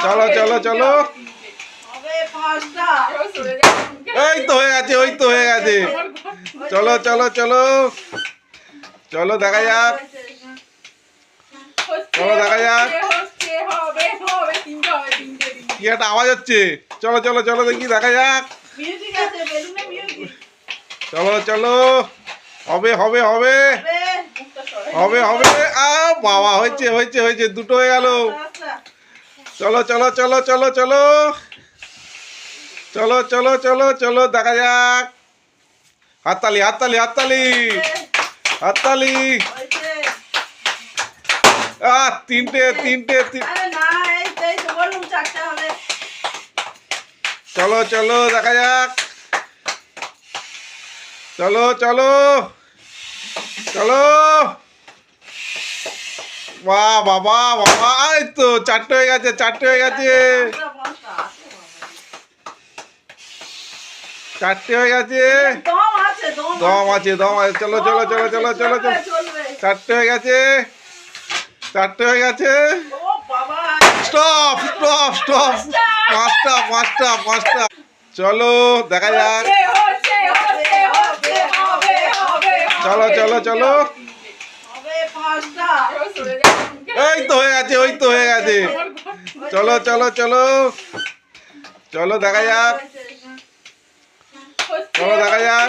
চলো চলো চলো, এই তো হয়ে গেছে, ওই তো হয়ে গেছে। চলো চলো চলো চলো, দেখা যাক, চলো দেখা যাক। কি একটা আওয়াজ হচ্ছে, চলো চলো চলো দেখি, দেখা যাক। চলো চলো, হবে হবে হবে হবে হবে। বাবা, হয়েছে হয়েছে হয়েছে, দুটো হয়ে গেল। চলো চলো চলো চলো চলো চলো চলো চলো চলো, দেখা যাক। হাততালি হাততালি হাততালি হাততালি। তিনটে তিনটে। চলো চলো, দেখা যাক। চলো চলো চলো, বাহ বাবা বাবা, এই তো চারটে হয়ে গেছে, চারটে হয়ে গেছে, চারটে হয়ে গেছে। দম আছে, দম আছে। চলো চলো চলো চলো চলো চলো, চারটে হয়ে গেছে, চারটে হয়ে গেছে। স্টপ স্টপ স্টপ, পাঁচটা পাঁচটা পাঁচটা। চলো দেখা যাক। চলো চলো চলো, এই তো হয়ে গেছে, ওই তো হয়ে গেছে। চলো চলো চলো চলো, দেখা যাক, চলো দেখা যাক।